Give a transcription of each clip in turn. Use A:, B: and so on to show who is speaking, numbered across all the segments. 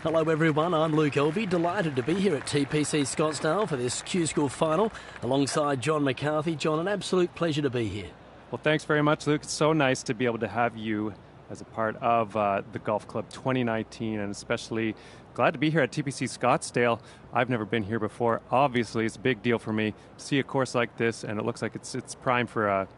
A: Hello everyone, I'm Luke Elvey, delighted to be here at TPC Scottsdale for this Q School final alongside John McCarthy. John, an absolute pleasure to be here.
B: Well, thanks very much, Luke. It's so nice to be able to have you as a part of the Golf Club 2019, and especially glad to be here at TPC Scottsdale. I've never been here before. Obviously, it's a big deal for me to see a course like this, and it looks like it's prime for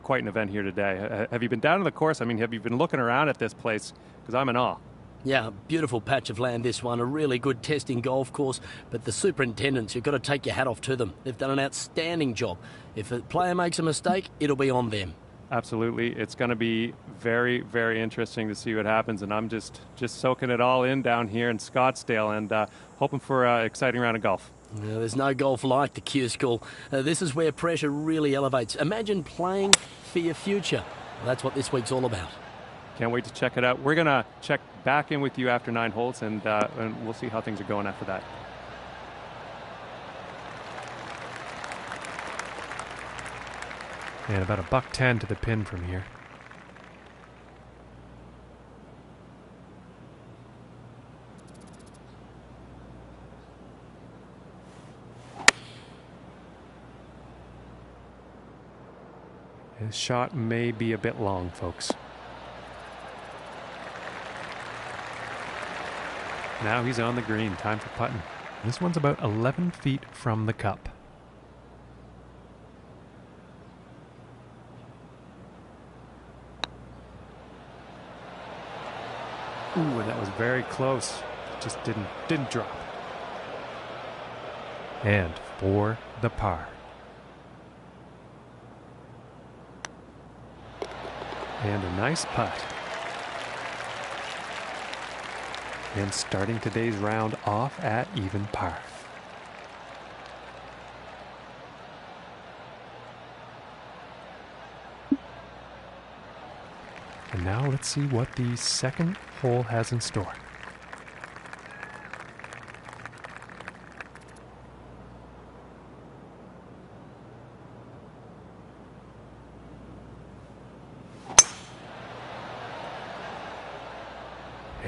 B: quite an event here today. Have you been down to the course? I mean, have you been looking around at this place? Because I'm in awe.
A: Yeah, beautiful patch of land, this one. A really good testing golf course. But the superintendents, you've got to take your hat off to them. They've done an outstanding job. If a player makes a mistake, it'll be on them.
B: Absolutely. It's going to be very, very interesting to see what happens. And I'm just soaking it all in down here in Scottsdale and hoping for an exciting round of golf.
A: There's no golf like the Q School. This is where pressure really elevates. Imagine playing for your future. Well, that's what this week's all about.
B: Can't wait to check it out. We're going to check back in with you after 9 holes, and we'll see how things are going after that.
C: And about $110 to the pin from here. His shot may be a bit long, folks. Now he's on the green. Time for putting. This one's about 11 feet from the cup. Ooh, and that was very close. Just didn't drop. And for the par. And a nice putt. And starting today's round off at even par. And now let's see what the second hole has in store.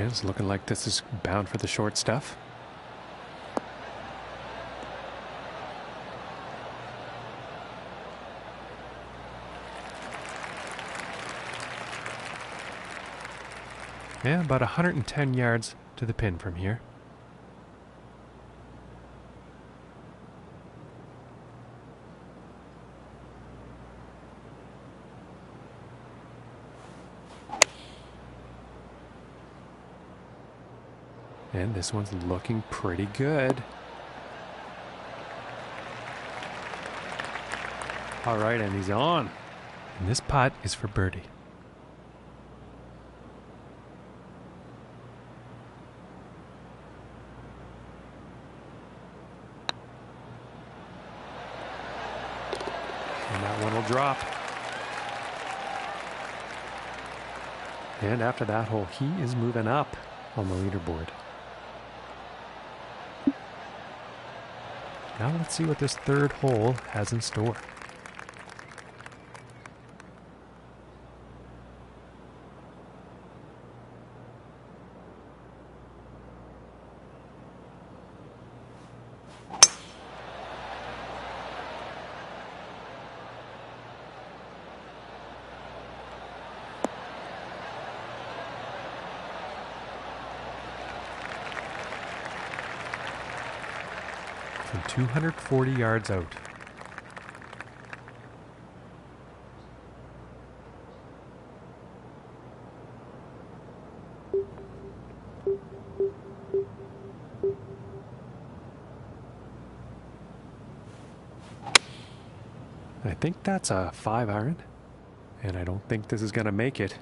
C: It's looking like this is bound for the short stuff. Yeah, about 110 yards to the pin from here. And this one's looking pretty good. All right, and he's on. And this putt is for birdie. And that one will drop. And after that hole, he is moving up on the leaderboard. Now let's see what this third hole has in store. From 240 yards out. I think that's a 5-iron, and I don't think this is going to make it.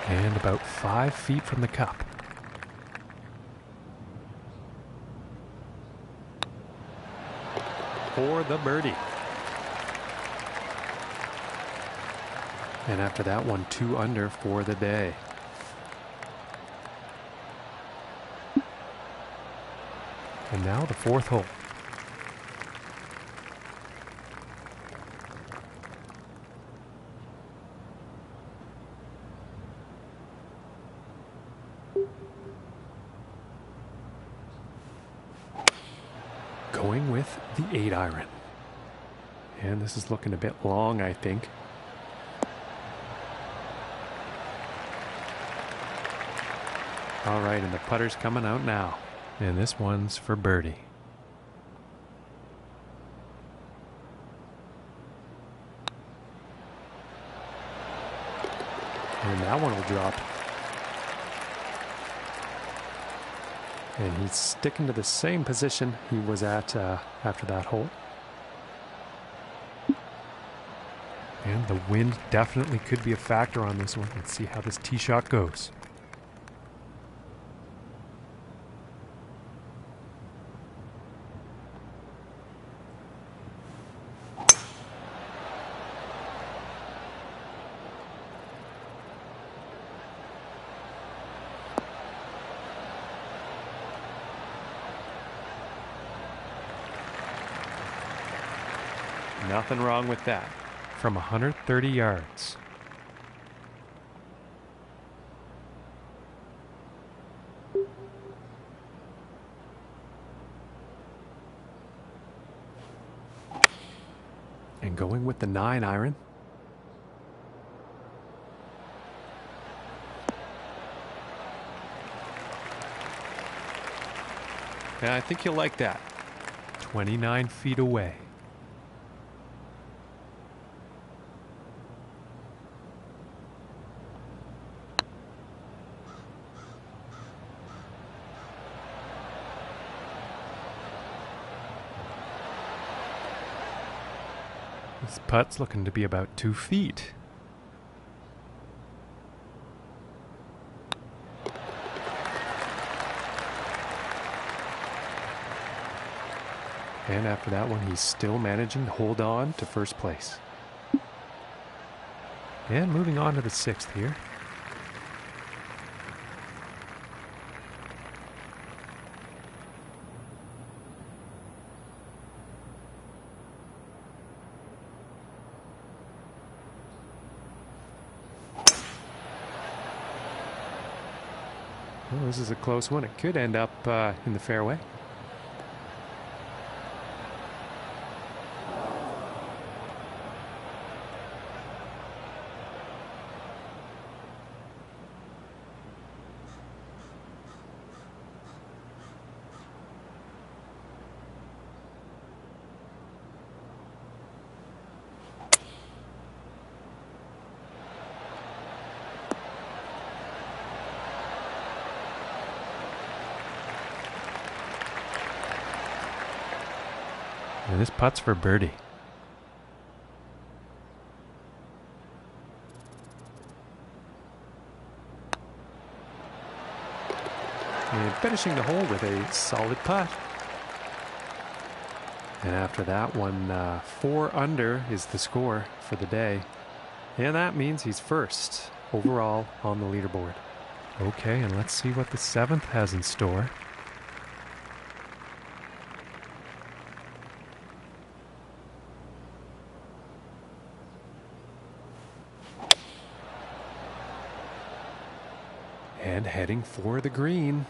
C: And about 5 feet from the cup. for the birdie. And after that one, 2 under for the day. And now the 4th hole. Going with the 8-iron. And this is looking a bit long, I think. All right, and the putter's coming out now. And this one's for birdie. And that one will drop. And he's sticking to the same position he was at after that hole. And the wind definitely could be a factor on this one. Let's see how this tee shot goes. Nothing wrong with that. From 130 yards. And going with the 9-iron. Yeah, I think you'll like that. 29 feet away. This putt's looking to be about 2 feet. And after that one, he's still managing to hold on to first place. And moving on to the 6th here. Well, this is a close one. It could end up in the fairway. And this putt's for birdie. And finishing the hole with a solid putt. And after that one, 4 under is the score for the day. And that means he's first overall on the leaderboard. Okay, and let's see what the 7th has in store. And heading for the green.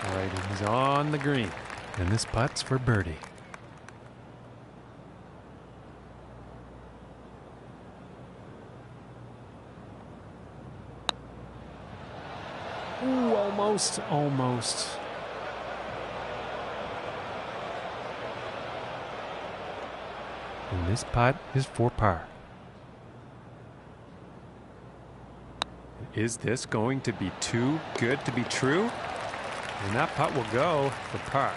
C: All right, he's on the green. And this putt's for birdie. Ooh, almost. And this putt is for par. Is this going to be too good to be true? And that putt will go for par.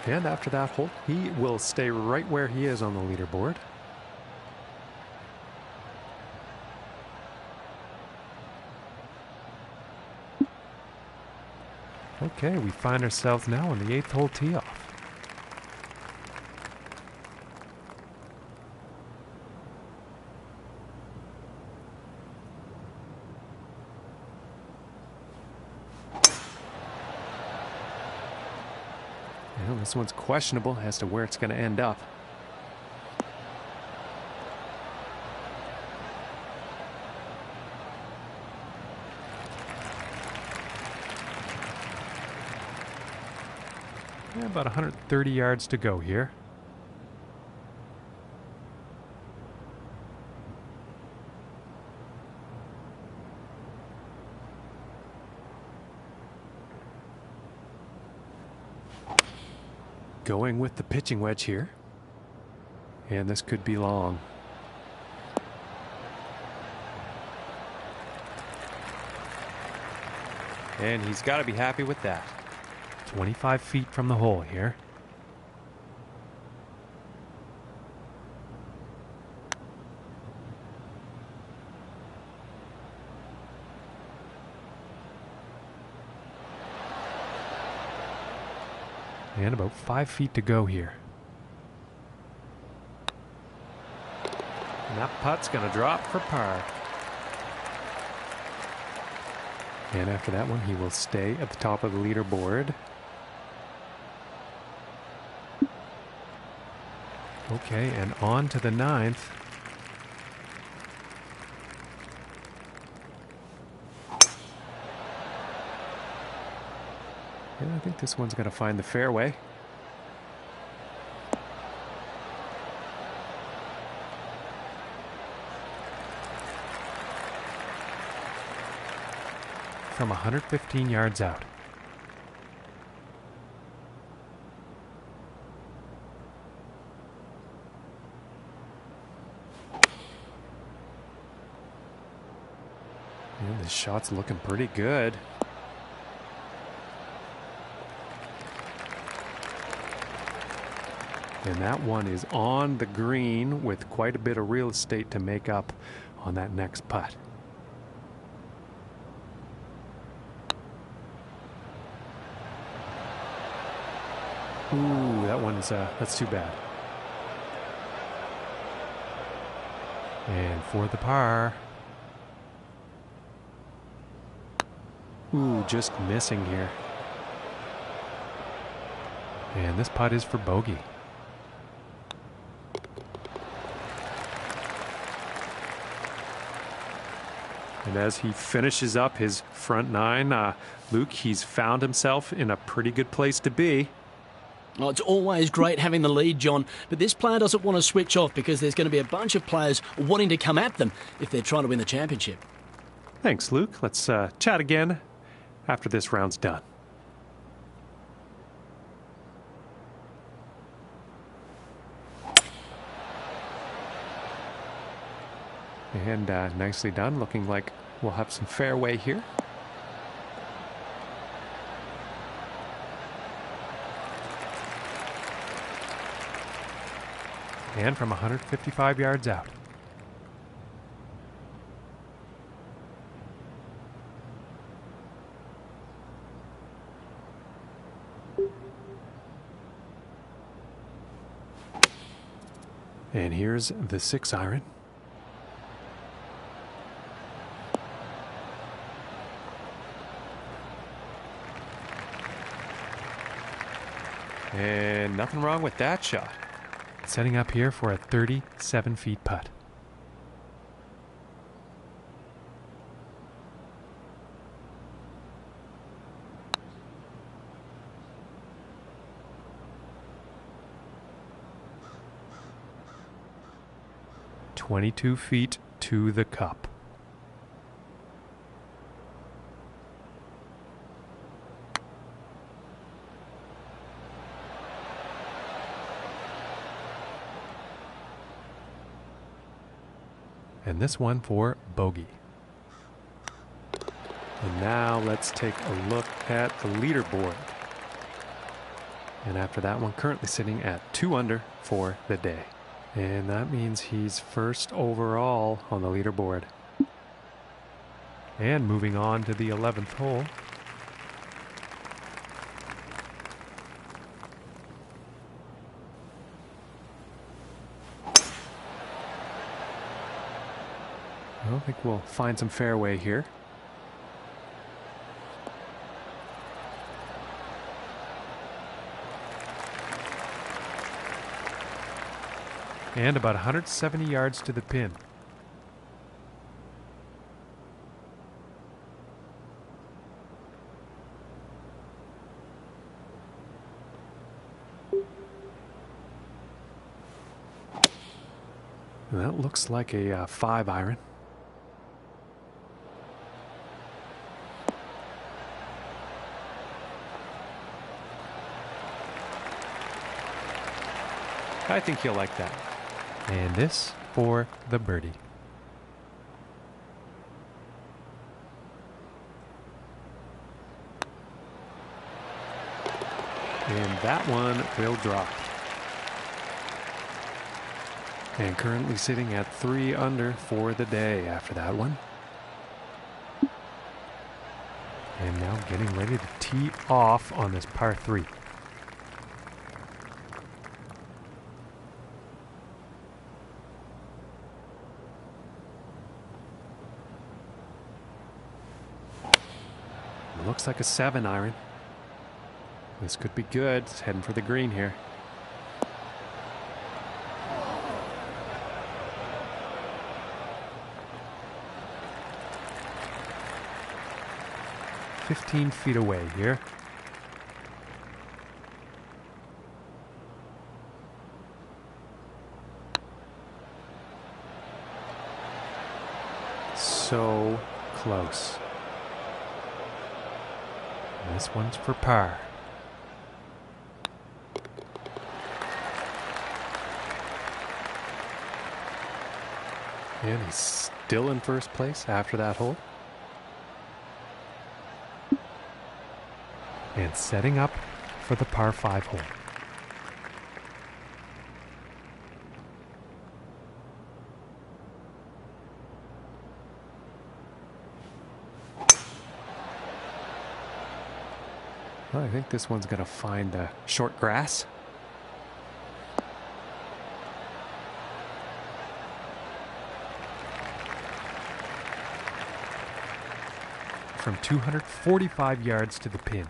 C: And after that hole, he will stay right where he is on the leaderboard. Okay, we find ourselves now on the 8th hole tee off. Well, this one's questionable as to where it's going to end up. Yeah, about 130 yards to go here. Going with the pitching wedge here. And this could be long.
B: And he's got to be happy with that.
C: 25 feet from the hole here. And about 5 feet to go here. And that putt's going to drop for par. And after that one, he will stay at the top of the leaderboard. Okay, and on to the 9th. And I think this one's going to find the fairway. From 115 yards out. And this shot's looking pretty good. And that one is on the green with quite a bit of real estate to make up on that next putt. Ooh, that one's, that's too bad. And for the par. Ooh, just missing here. And this putt is for bogey. And as he finishes up his front nine, Luke, he's found himself in a pretty good place to be.
A: Oh, it's always great having the lead, John, but this player doesn't want to switch off because there's going to be a bunch of players wanting to come at them if they're trying to win the championship.
C: Thanks, Luke. Let's chat again after this round's done. And nicely done. Looking like we'll have some fairway here. And from 155 yards out. And here's the 6 iron.
B: And nothing wrong with that shot.
C: Setting up here for a 37 feet putt. "22 feet to the cup." And this one for bogey. And now let's take a look at the leaderboard. And after that one, currently sitting at 2 under for the day. And that means he's first overall on the leaderboard. And moving on to the 11th hole. I think we'll find some fairway here. And about 170 yards to the pin. That looks like a 5-iron. I think he'll like that. And this for the birdie. And that one will drop. And currently sitting at 3 under for the day after that one. And now getting ready to tee off on this par 3. Looks like a 7-iron. This could be good. It's heading for the green here. "15 feet away here. So close. This one's for par. And he's still in first place after that hole. And setting up for the par 5 hole. Well, I think this one's going to find the short grass. From 245 yards to the pin.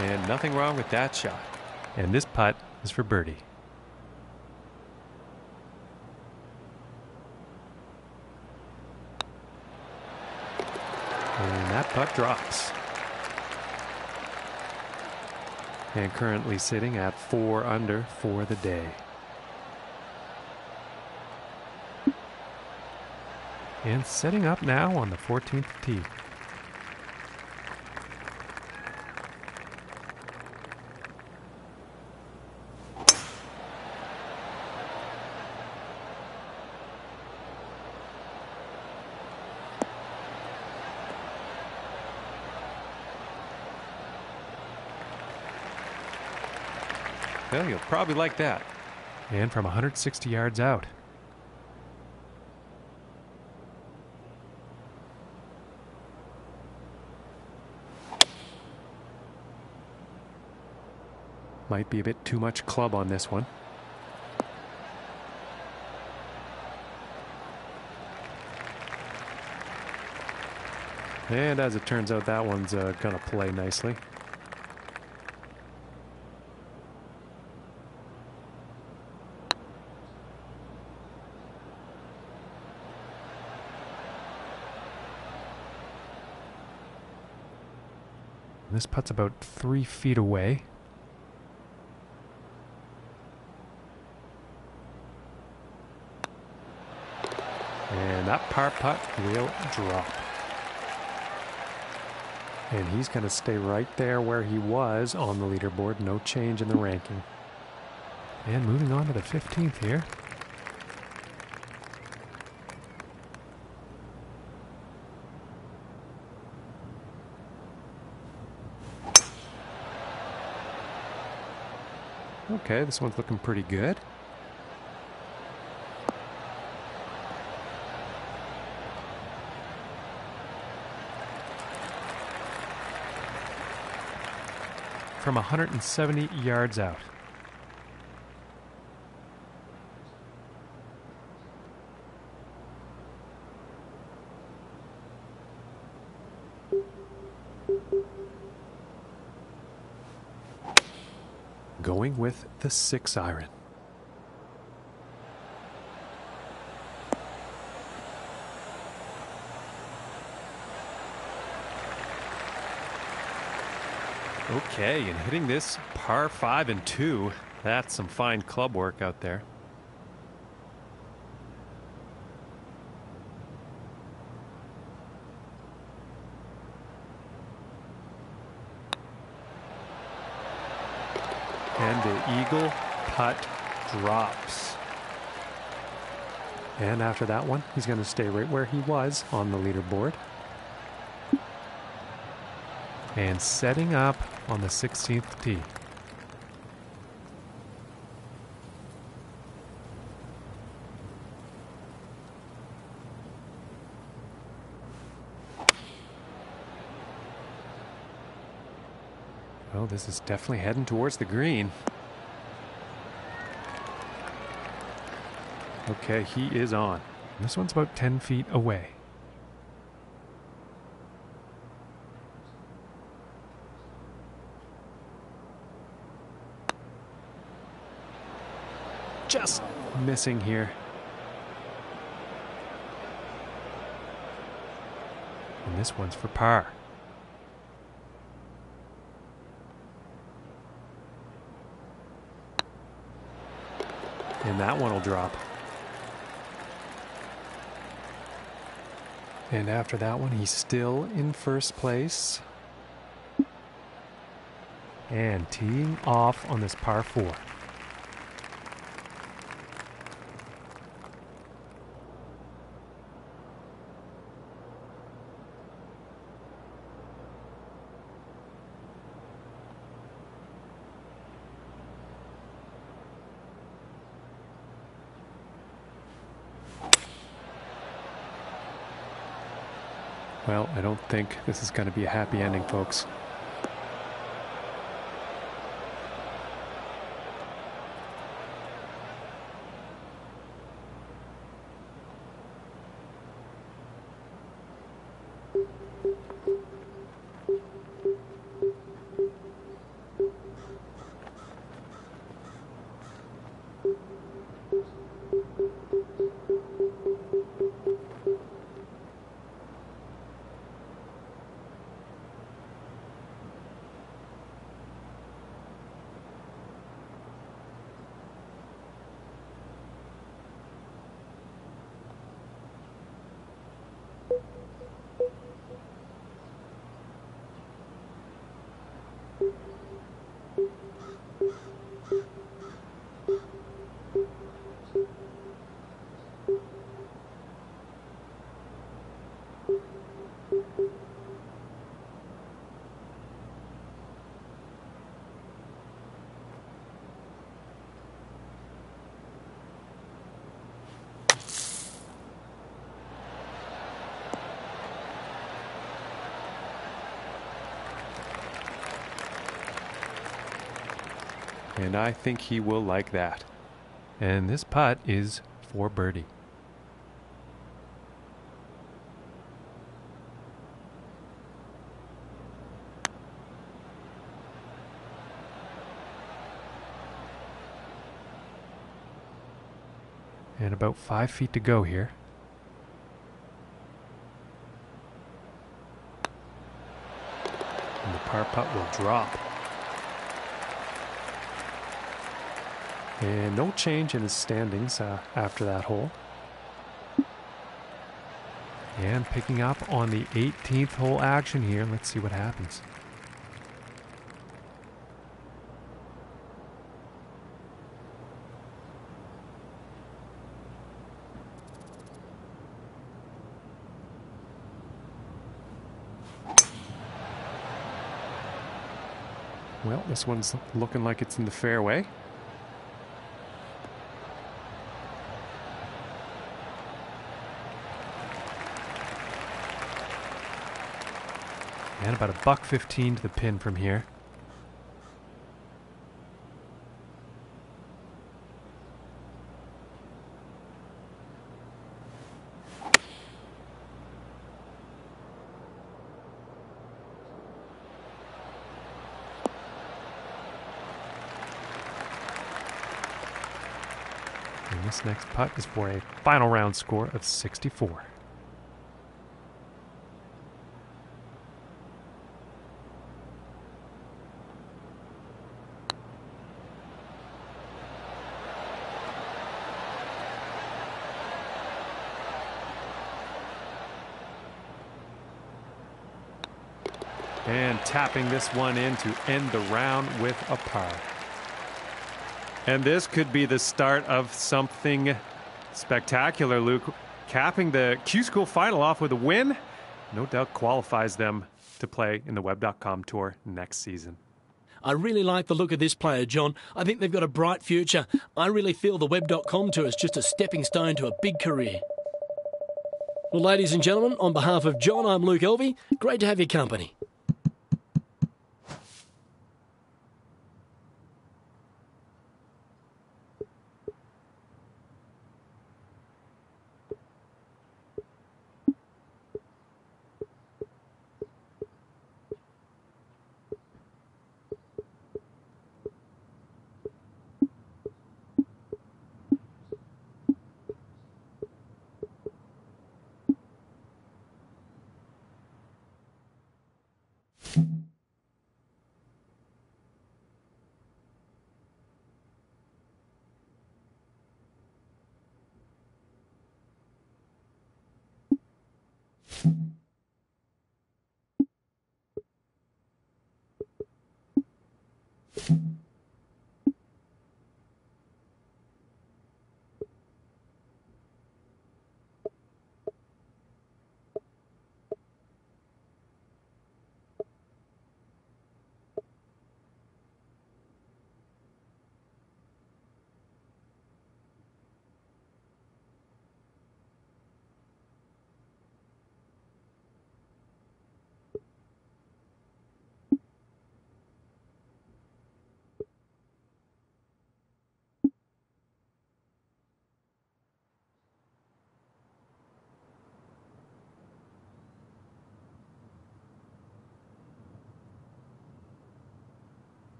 C: And nothing wrong with that shot. And this putt is for birdie. And that putt drops. And currently sitting at 4 under for the day. And setting up now on the 14th tee. Well, you'll probably like that. And from 160 yards out. Might be a bit too much club on this one. And as it turns out, that one's gonna play nicely. This putt's about 3 feet away. And that par putt will drop. And he's going to stay right there where he was on the leaderboard. No change in the ranking. And moving on to the 15th here. Okay, this one's looking pretty good. From 170 yards out. Going with the 6-iron. Okay, and hitting this par 5 and 2. That's some fine club work out there. And the eagle putt drops. And after that one, he's going to stay right where he was on the leaderboard. And setting up on the 16th tee. Well, this is definitely heading towards the green. Okay, he is on. This one's about 10 feet away. Just missing here. And this one's for par. And that one will drop. And after that one, he's still in first place. And teeing off on this par 4. Well, I don't think this is going to be a happy ending, folks. And I think he will like that. And this putt is for birdie. And about 5 feet to go here. And the par putt will drop. And no change in his standings after that hole. And picking up on the 18th hole action here. Let's see what happens. Well, this one's looking like it's in the fairway. And about $1.15 to the pin from here. And this next putt is for a final round score of 64. And tapping this one in to end the round with a par. And this could be the start of something spectacular, Luke. Capping the Q School final off with a win, no doubt qualifies them to play in the Web.com Tour next season.
A: I really like the look of this player, John. I think they've got a bright future. I really feel the Web.com Tour is just a stepping stone to a big career. Well, ladies and gentlemen, on behalf of John, I'm Luke Elvey. Great to have your company.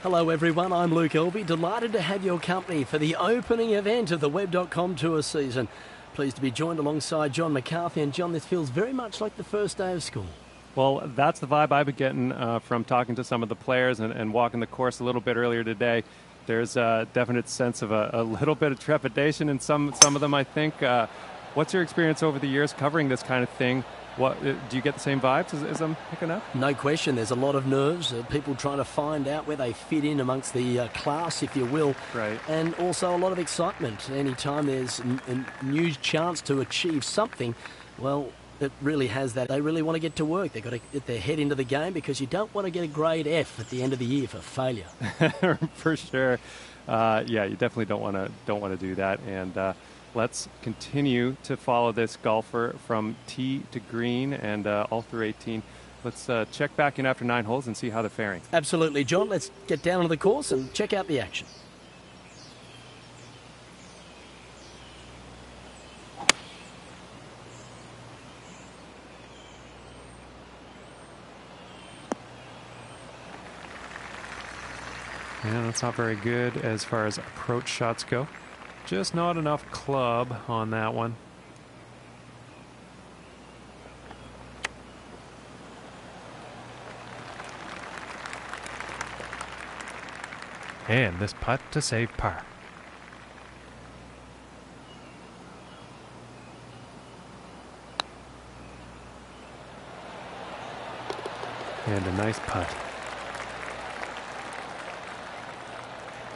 A: Hello everyone, I'm Luke Elvey, delighted to have your company for the opening event of the Web.com Tour season. Pleased to be joined alongside John McCarthy, and John, this feels very much like the first day of school.
B: Well, that's the vibe I've been getting from talking to some of the players and walking the course a little bit earlier today. There's a definite sense of a little bit of trepidation in some of them, I think. What's your experience over the years covering this kind of thing? What do you get the same vibes as I'm picking up?
A: No question. There's a lot of nerves, people trying to find out where they fit in amongst the class, if you will.
B: Right.
A: And also a lot of excitement. Anytime there's a new chance to achieve something, well, it really has that. They really want to get to work. They've got to get their head into the game because you don't want to get a grade F at the end of the year for failure.
B: For sure. Yeah, you definitely don't want to do that. And let's continue to follow this golfer from tee to green and all through 18. Let's check back in after 9 holes and see how they're faring.
A: Absolutely, John. Let's get down to the course and check out the action.
C: Yeah, that's not very good as far as approach shots go. Just not enough club on that one. And this putt to save par. And a nice putt.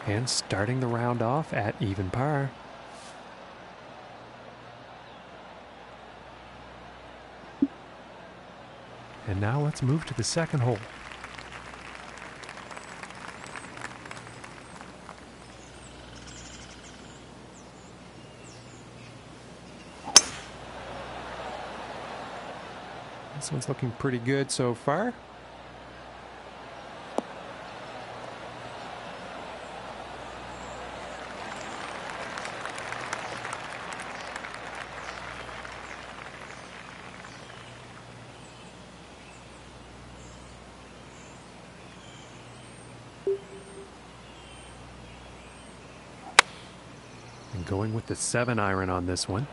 C: And starting the round off at even par. And now let's move to the second hole. This one's looking pretty good so far. And going with the 7-iron on this one.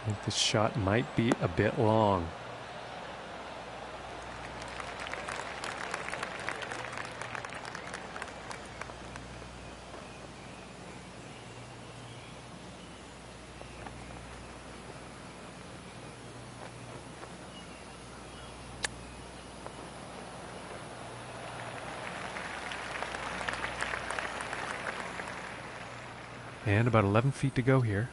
C: I think this shot might be a bit long. And about 11 feet to go here.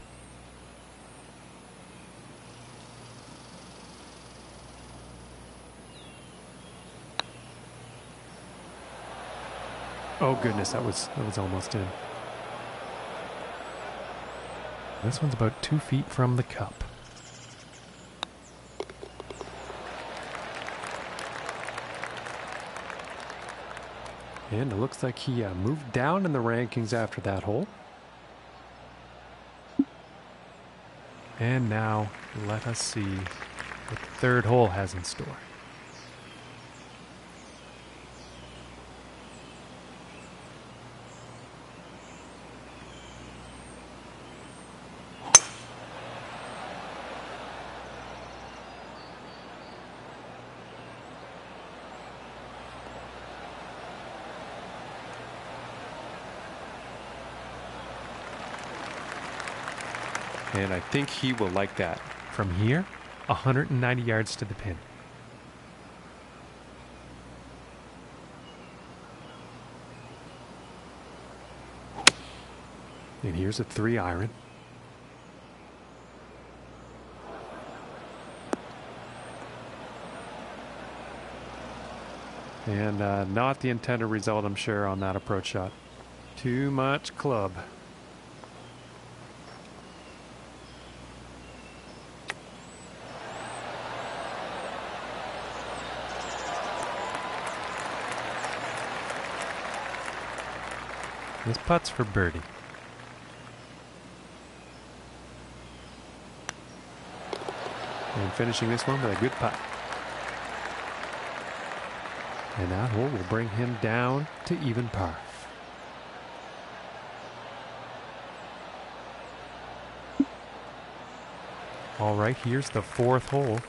C: Oh goodness, that was almost in. This one's about 2 feet from the cup. And it looks like he moved down in the rankings after that hole. And now, let us see what the third hole has in store. And I think he will like that. From here, 190 yards to the pin. And here's a 3-iron. And not the intended result, I'm sure, on that approach shot. Too much club. This putt's for birdie. And finishing this one with a good putt. And that hole will bring him down to even par. All right, here's the fourth hole.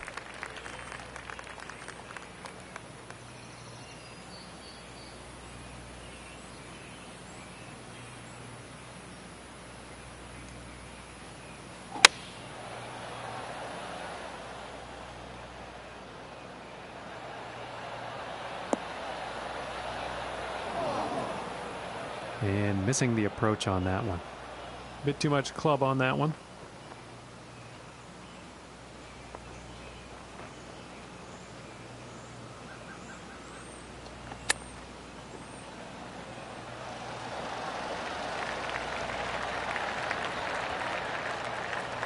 C: And missing the approach on that one. A bit too much club on that one.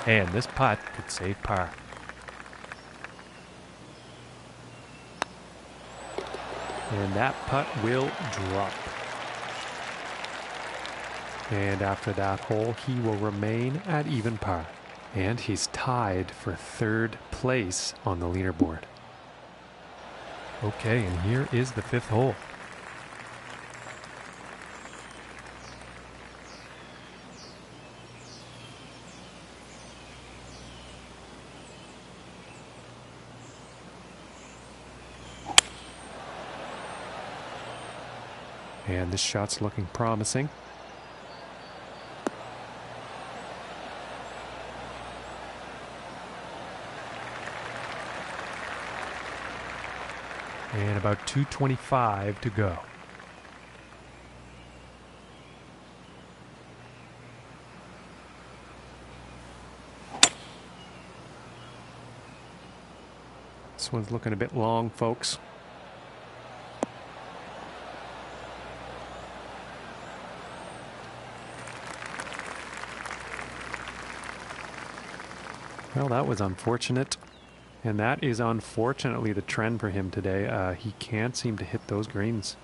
C: And this putt could save par. And that putt will drop. And after that hole, he will remain at even par. And he's tied for third place on the leaderboard. Okay, and here is the fifth hole. And this shot's looking promising. And about 2:25 to go. This one's looking a bit long, folks. Well, that was unfortunate. And that is unfortunately the trend for him today. He can't seem to hit those greens.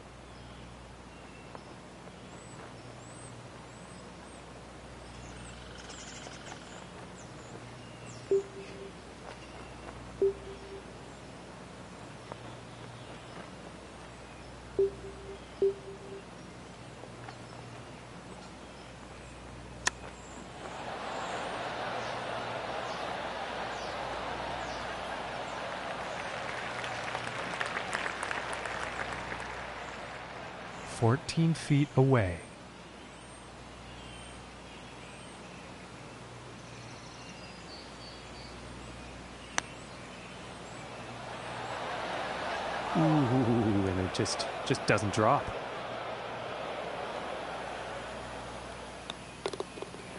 C: "14 feet away." Ooh, and it just doesn't drop.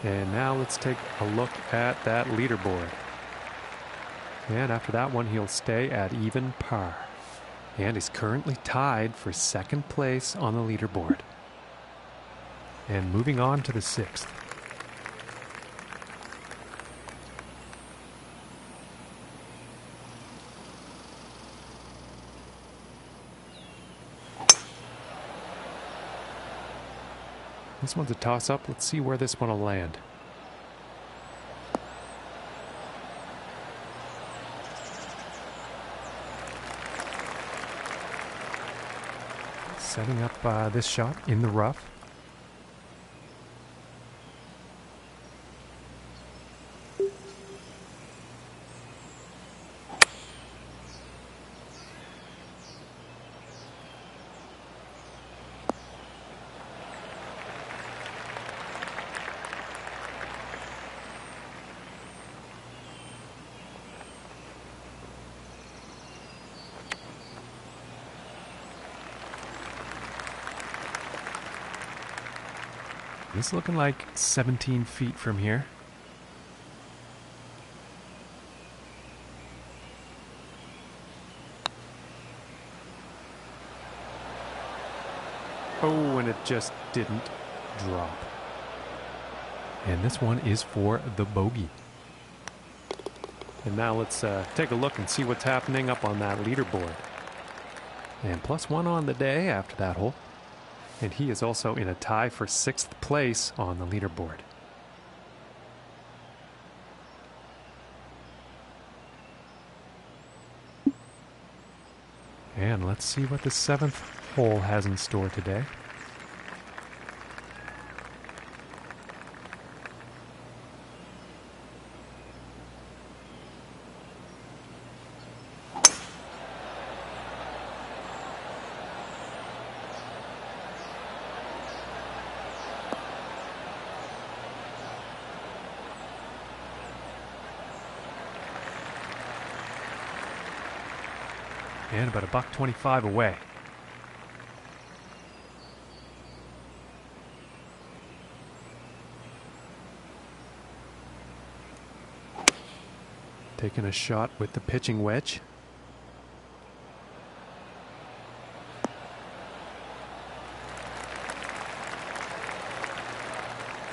C: And now let's take a look at that leaderboard. And after that one, he'll stay at even par. And is currently tied for second place on the leaderboard. And moving on to the 6th. This one's a toss-up. Let's see where this one will land. Setting up this shot in the rough. It's looking like 17 feet from here. Oh, and it just didn't drop. And this one is for the bogey. And now let's take a look and see what's happening up on that leaderboard. And +1 on the day after that hole. And he is also in a tie for 6th place on the leaderboard. And let's see what the 7th hole has in store today. And about $1.25 away. Taking a shot with the pitching wedge.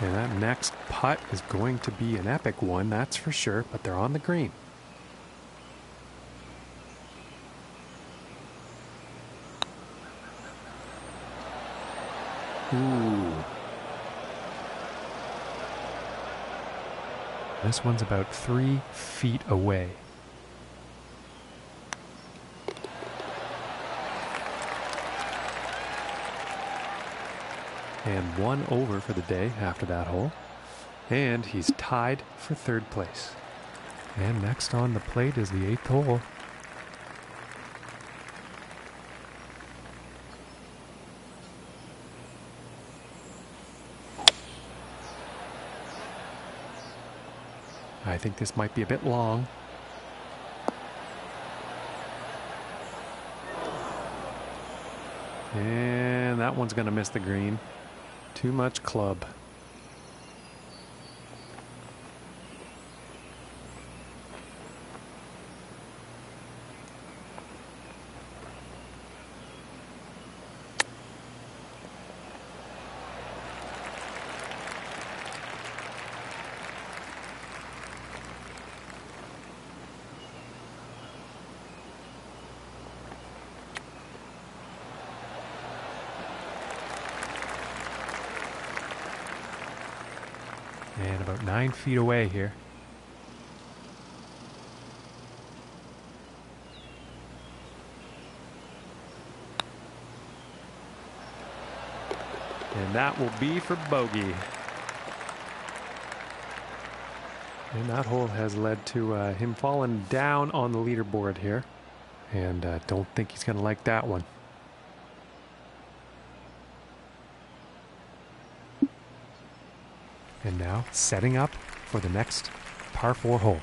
C: And that next putt is going to be an epic one, that's for sure, but they're on the green. Ooh. This one's about 3 feet away. And 1 over for the day after that hole. And he's tied for 3rd place. And next on the plate is the 8th hole. I think this might be a bit long. And that one's going to miss the green. Too much club. And about 9 feet away here. And that will be for bogey. And that hole has led to him falling down on the leaderboard here. And don't think he's going to like that one. And now setting up for the next par 4 hole.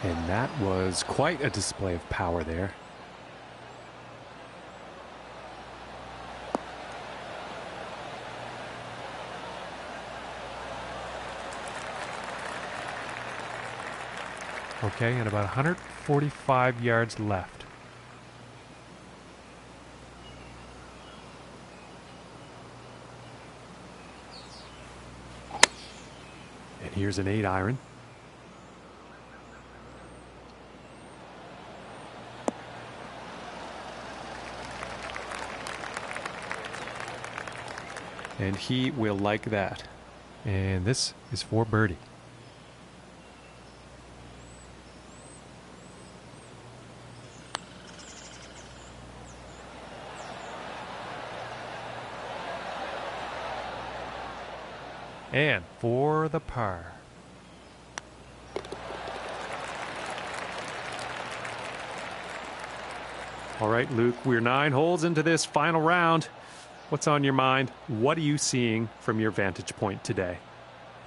C: And that was quite a display of power there. Okay, and about 145 yards left. And here's an 8-iron. And he will like that. And this is for birdie. And for the par. All right, Luke, we're 9 holes into this final round. What's on your mind? What are you seeing from your vantage point today?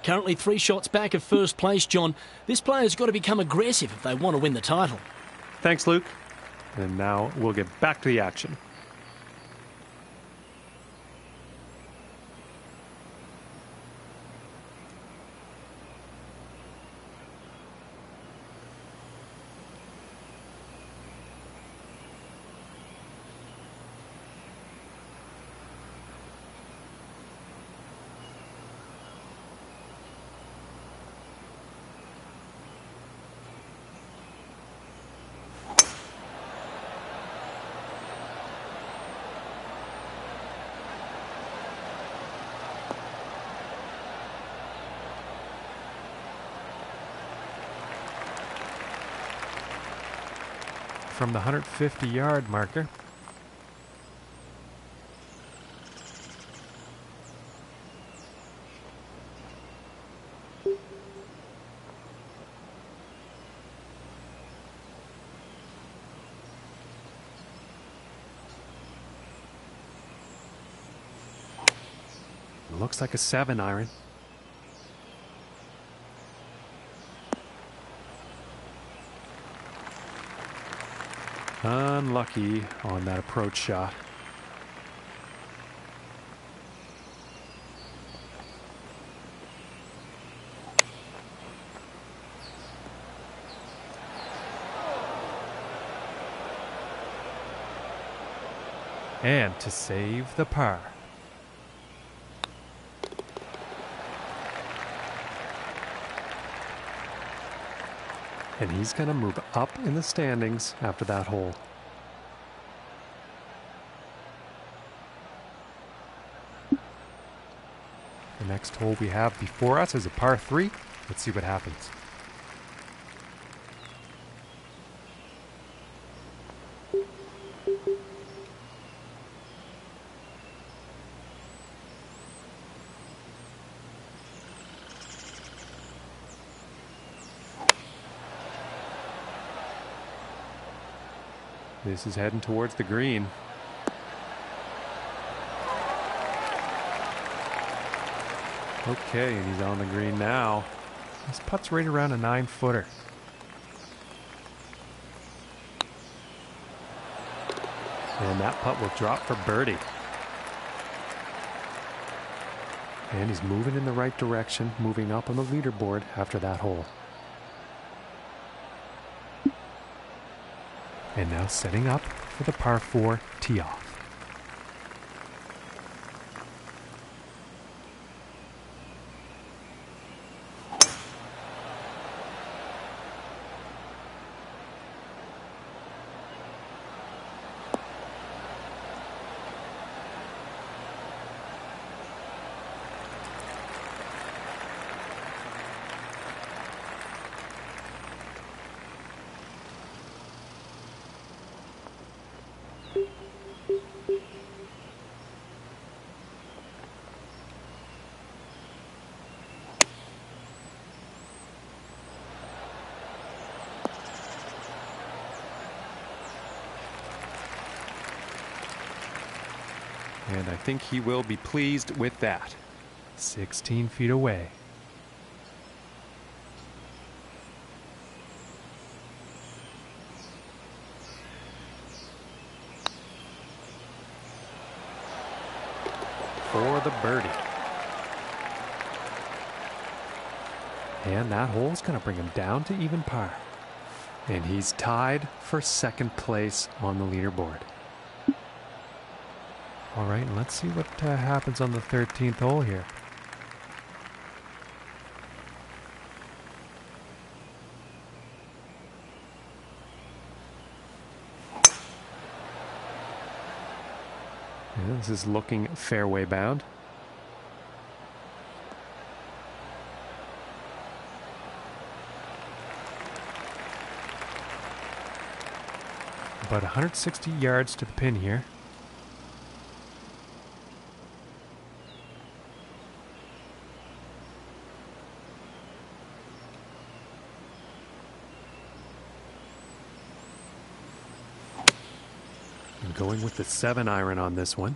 A: Currently 3 shots back of first place, John. This player's got to become aggressive if they want to win the title.
C: Thanks, Luke. And now we'll get back to the action. From the 150-yard marker. Looks like a 7-iron. Unlucky on that approach shot. And to save the par. And he's going to move up in the standings after that hole. The next hole we have before us is a par 3. Let's see what happens. This is heading towards the green. Okay, and he's on the green now. This putt's right around a 9-footer. And that putt will drop for birdie. And he's moving in the right direction, moving up on the leaderboard after that hole. And now setting up for the par 4 tee off. And I think he will be pleased with that. 16 feet away. For the birdie. And that hole's going to bring him down to even par. And he's tied for second place on the leaderboard. All right, and let's see what happens on the 13th hole here. Yeah, this is looking fairway bound. About 160 yards to the pin here. Going with the 7-iron on this one.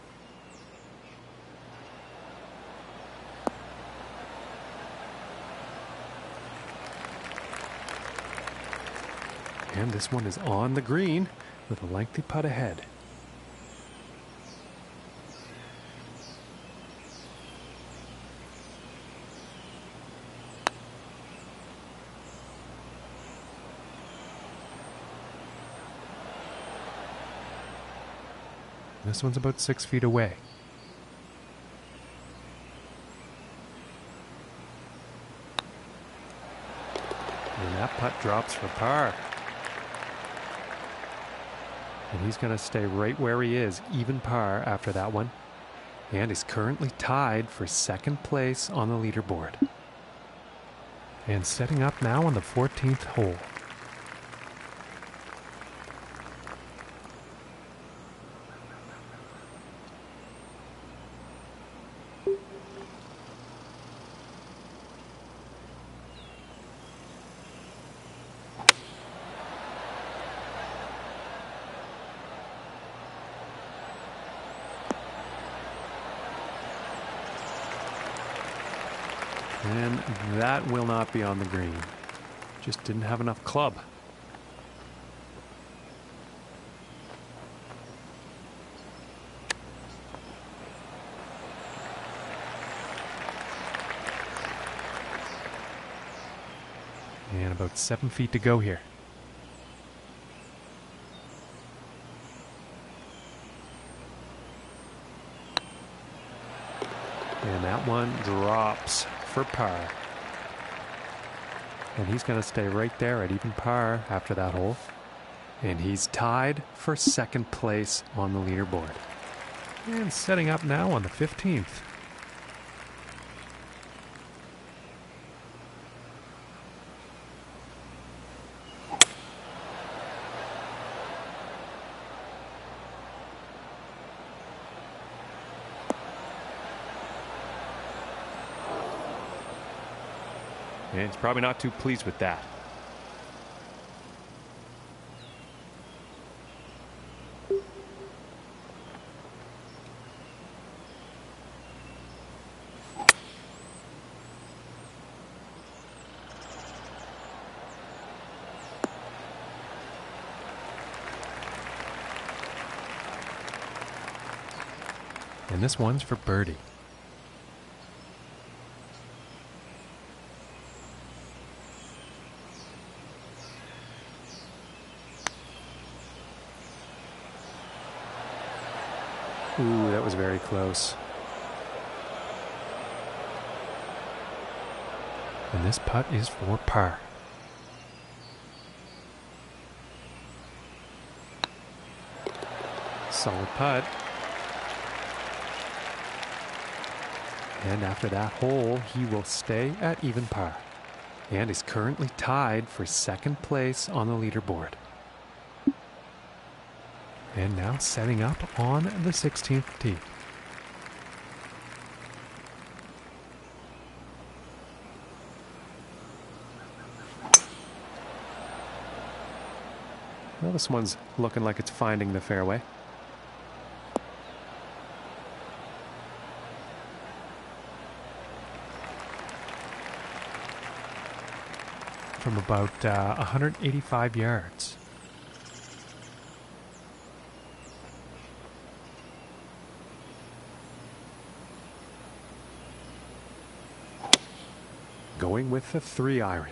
C: And this one is on the green with a lengthy putt ahead. This one's about 6 feet away. And that putt drops for par. And he's going to stay right where he is, even par after that one. And he's currently tied for second place on the leaderboard. And setting up now on the 14th hole. And that will not be on the green. Just didn't have enough club. And about 7 feet to go here. And that one drops for par. And he's going to stay right there at even par after that hole. And he's tied for second place on the leaderboard. And setting up now on the 15th. And he's probably not too pleased with that. And this one's for birdie. Ooh, that was very close. And this putt is for par. Solid putt. And after that hole, he will stay at even par. And is currently tied for second place on the leaderboard. And now setting up on the 16th tee. Well, this one's looking like it's finding the fairway. From about 185 yards. Going with the 3-iron.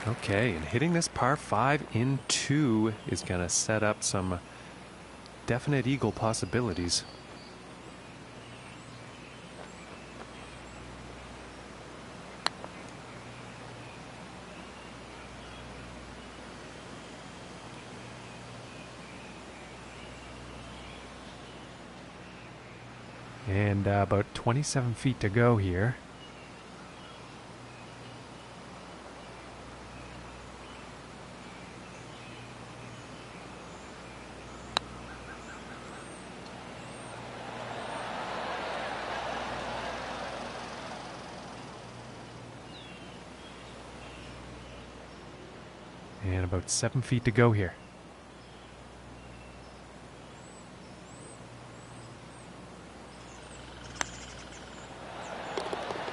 C: Okay, and hitting this par 5 in 2 is going to set up some definite eagle possibilities. And about 27 feet to go here. And about 7 feet to go here.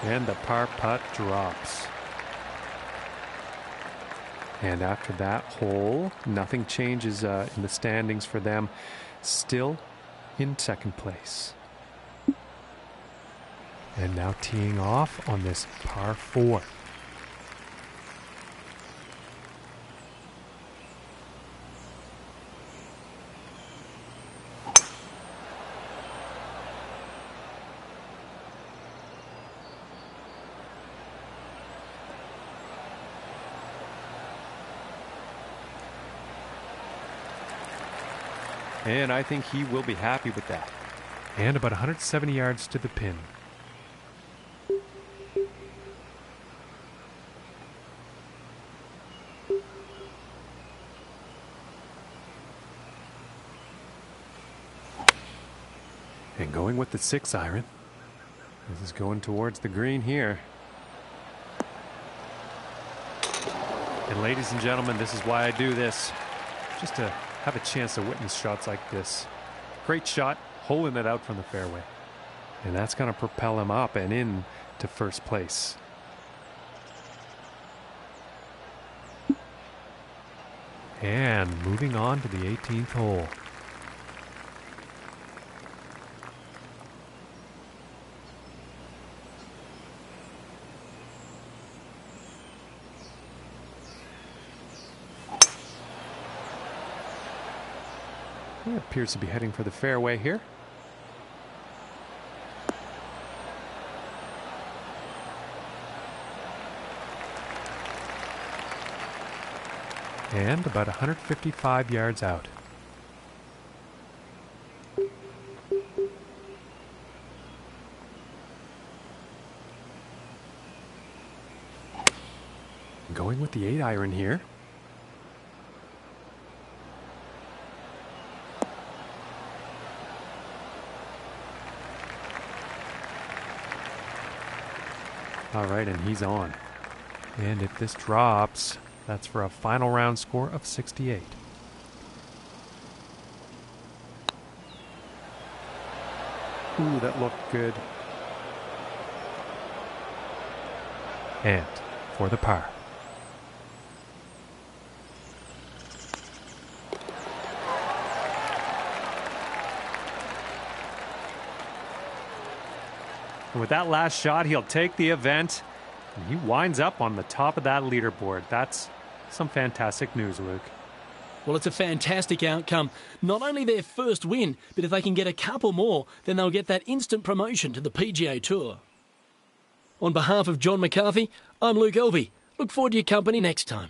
C: And the par putt drops. And after that hole, nothing changes in the standings for them. Still in second place. And now teeing off on this par 4.
B: And I think he will be happy with that.
C: And about 170 yards to the pin. And going with the 6-iron. This is going towards the green here. And ladies and gentlemen, this is why I do this. Just to have a chance to witness shots like this. Great shot, holing it out from the fairway. And that's going to propel him up and in to first place. And moving on to the 18th hole. He appears to be heading for the fairway here. And about 155 yards out. Going with the 8-iron here. All right, and he's on. And if this drops, that's for a final round score of 68. Ooh, that looked good. and for the par.
B: And with that last shot, he'll take the event, and he winds up on the top of that leaderboard. That's some fantastic news, Luke.
A: Well, it's a fantastic outcome. Not only their first win, but if they can get a couple more, then they'll get that instant promotion to the PGA Tour. On behalf of John McCarthy, I'm Luke Elvey. Look forward to your company next time.